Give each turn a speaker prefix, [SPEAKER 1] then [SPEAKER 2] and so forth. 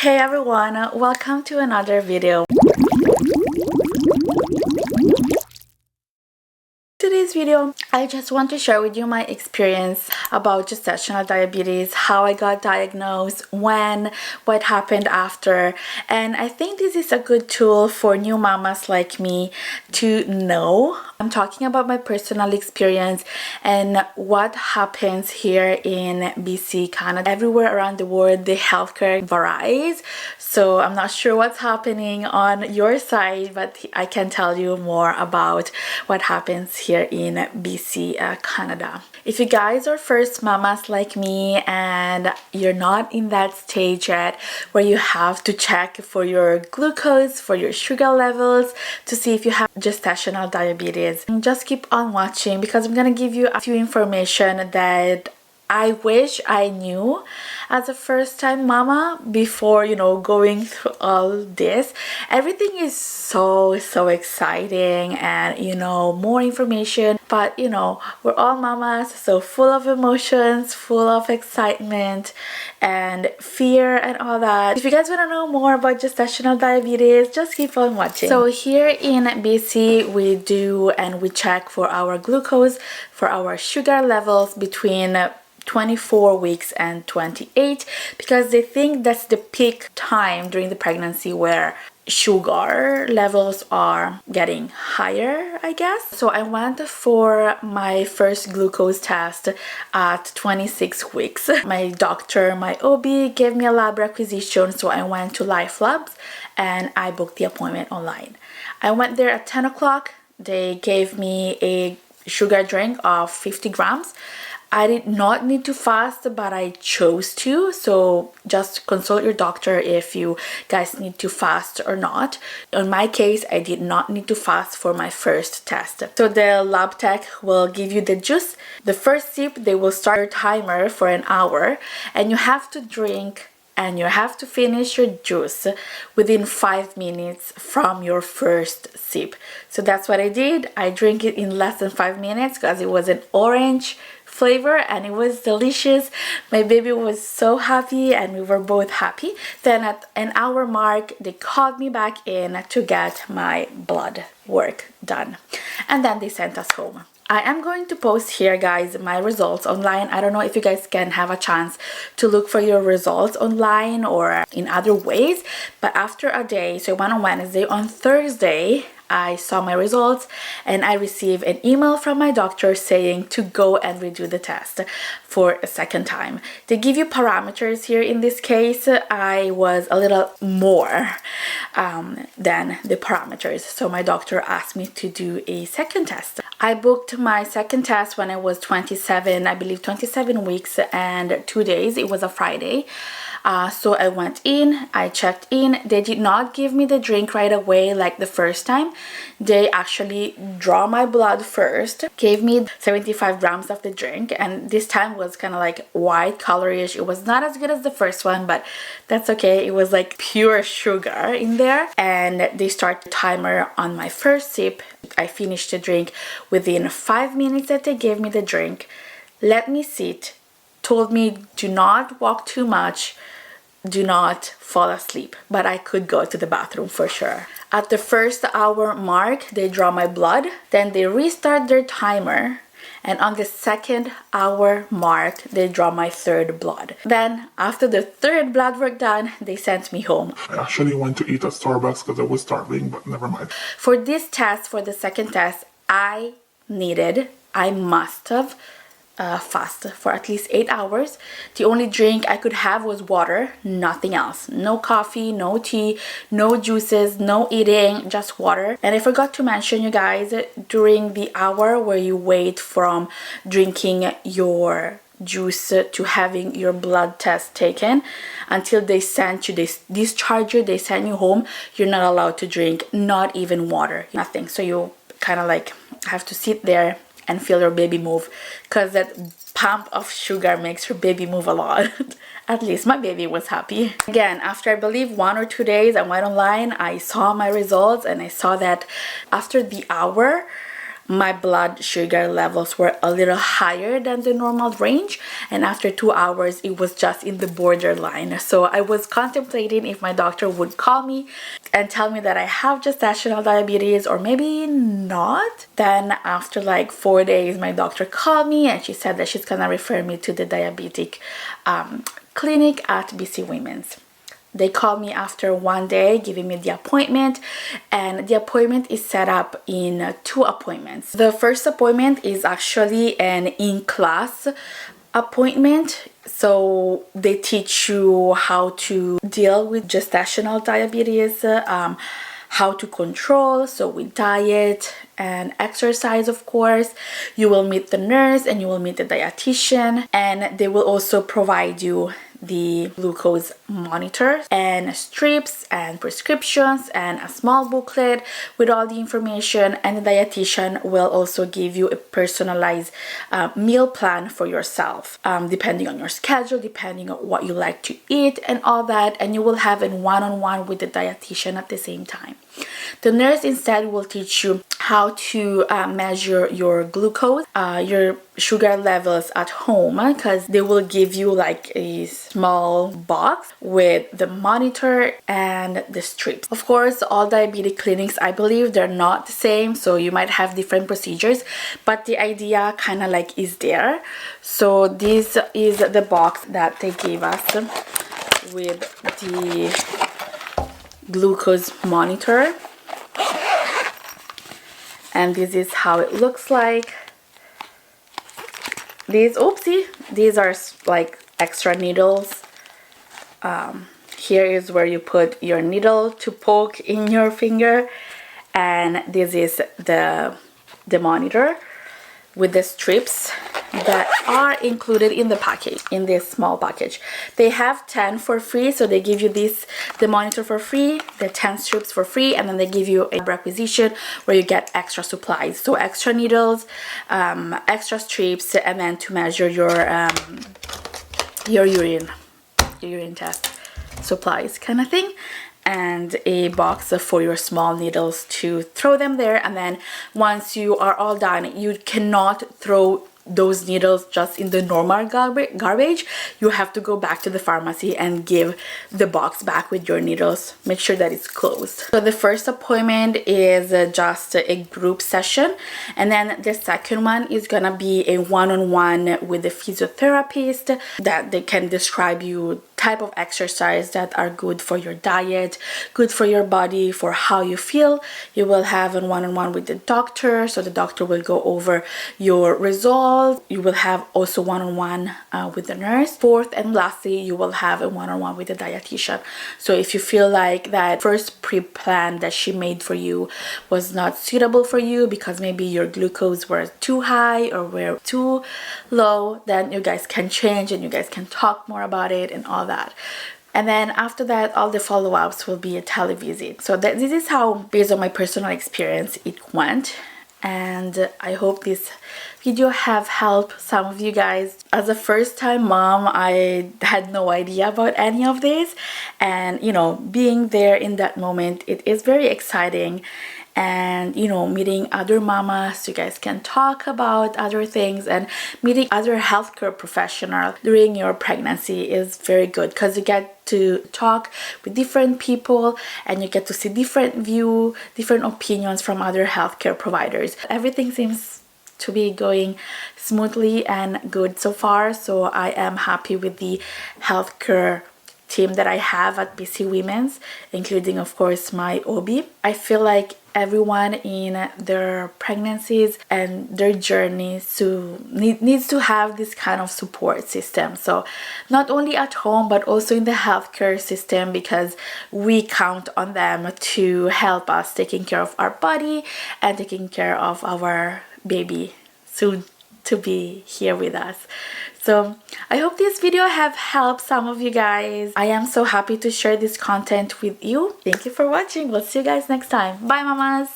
[SPEAKER 1] Hey everyone, welcome to another video. Today's video, I just want to share with you my experience about gestational diabetes, how I got diagnosed, when, what happened after, and I think this is a good tool for new mamas like me to know. I'm talking about my personal experience and what happens here in BC, Canada. Everywhere around the world, the healthcare varies, so I'm not sure what's happening on your side, but I can tell you more about what happens here in BC, Canada. If you guys are first mamas like me and you're not in that stage yet where you have to check for your glucose, for your sugar levels to see if you have gestational diabetes, just keep on watching because I'm gonna give you a few information that I wish I knew as a first-time mama before, going through all this. Everything is so exciting and, more information. But, we're all mamas, so full of emotions, full of excitement and fear and all that. If you guys want to know more about gestational diabetes, just keep on watching. So here in BC, we do and we check for our glucose, for our sugar levels between 24 weeks and 28 because they think that's the peak time during the pregnancy where sugar levels are getting higher, I guess. So I went for my first glucose test at 26 weeks. My doctor, my OB, gave me a lab requisition, so I went to Life Labs and I booked the appointment online. I went there at 10 o'clock. They gave me a sugar drink of 50 grams. I did not need to fast, but I chose to, so just consult your doctor if you guys need to fast or not. In my case, I did not need to fast for my first test. So the lab tech will give you the juice. The first sip, they will start your timer for an hour, and you have to drink and you have to finish your juice within 5 minutes from your first sip. So that's what I did. I drank it in less than 5 minutes because it was an orange flavor and it was delicious. My baby was so happy and we were both happy. Then at an hour mark, they called me back in to get my blood work done. And then they sent us home. I am going to post here, guys, my results online. I don't know if you guys can have a chance to look for your results online or in other ways, but after a day, so I went on Wednesday, on Thursday, I saw my results and I received an email from my doctor saying to go and redo the test for a second time. They give you parameters here. In this case, I was a little more than the parameters. So my doctor asked me to do a second test. I booked my second test when I was 27, I believe 27 weeks and 2 days. It was a Friday. So I went in, I checked in. They did not give me the drink right away like the first time. They actually draw my blood first, gave me 75 grams of the drink, and this time was kind of like white colorish. It was not as good as the first one, but that's okay. It was like pure sugar in there. And they start the timer on my first sip. I finished the drink within 5 minutes that they gave me the drink. Let me sit, told me do not walk too much, do not fall asleep, but I could go to the bathroom for sure. At the first hour mark, they draw my blood, then they restart their timer, and on the second hour mark, they draw my third blood. Then, after the third blood work done, they sent me home.
[SPEAKER 2] I actually went to eat at Starbucks because I was starving, but never mind.
[SPEAKER 1] For this test, for the second test, I must have fast for at least 8 hours. The only drink I could have was water, nothing else. No coffee, no tea, no juices, no eating, just water. And I forgot to mention, you guys, during the hour where you wait from drinking your juice to having your blood test taken until they send you, they discharge you, they send you home, you're not allowed to drink, not even water, nothing. So you kind of like have to sit there and feel your baby move, because that pump of sugar makes your baby move a lot. At least my baby was happy. Again, after I believe 1 or 2 days, I went online, I saw my results, and I saw that after the hour, my blood sugar levels were a little higher than the normal range, and after 2 hours it was just in the borderline. So I was contemplating if my doctor would call me and tell me that I have gestational diabetes or maybe not. Then after like 4 days, my doctor called me and she said that she's gonna refer me to the diabetic clinic at BC Women's. They called me after 1 day, giving me the appointment, and the appointment is set up in 2 appointments. The first appointment is actually an in-class appointment. So they teach you how to deal with gestational diabetes, how to control, so with diet and exercise, of course. You will meet the nurse and you will meet the dietitian, and they will also provide you the glucose monitor and strips and prescriptions and a small booklet with all the information, and the dietitian will also give you a personalized meal plan for yourself, depending on your schedule, depending on what you like to eat and all that, and you will have a one-on-one with the dietitian at the same time. The nurse instead will teach you how to measure your glucose, your sugar levels at home, because they will give you like a small box with the monitor and the strips. Of course, all diabetic clinics, I believe they're not the same, so you might have different procedures, but the idea kind of like is there. So this is the box that they gave us with the glucose monitor, and this is how it looks like. These are like extra needles. Here is where you put your needle to poke in your finger, and this is the monitor with the strips that are included in the package, in this small package. They have 10 for free, so they give you the monitor for free, the 10 strips for free, and then they give you a requisition where you get extra supplies, so extra needles, extra strips, and then to measure your urine test supplies kind of thing, and a box for your small needles to throw them there. And then once you are all done, you cannot throw those needles just in the normal garbage. You have to go back to the pharmacy and give the box back with your needles. Make sure that it's closed. So the first appointment is just a group session, and then the second one is gonna be a one-on-one with the physiotherapist, that they can describe you type of exercise that are good for your diet, good for your body, for how you feel. You will have a one-on-one with the doctor, so the doctor will go over your results. You will have also one-on-one with the nurse. Fourth and lastly, you will have a one-on-one with the dietitian. So if you feel like that first pre-plan that she made for you was not suitable for you because maybe your glucose were too high or were too low, then you guys can change and you guys can talk more about it and all that. And then after that, all the follow-ups will be a televisit. So this is how, based on my personal experience, it went. And I hope this video have helped some of you guys. As a first-time mom, I had no idea about any of this, and you know, being there in that moment, it is very exciting. And you know, meeting other mamas, you guys can talk about other things, and meeting other healthcare professionals during your pregnancy is very good because you get to talk with different people and you get to see different opinions from other healthcare providers. Everything seems to be going smoothly and good so far, so I am happy with the healthcare team that I have at BC Women's, including of course my OB. I feel like everyone in their pregnancies and their journeys needs to have this kind of support system. So not only at home but also in the healthcare system, because we count on them to help us taking care of our body and taking care of our baby soon to be here with us. So I hope this video have helped some of you guys. I am so happy to share this content with you. Thank you for watching. We'll see you guys next time. Bye, mamas.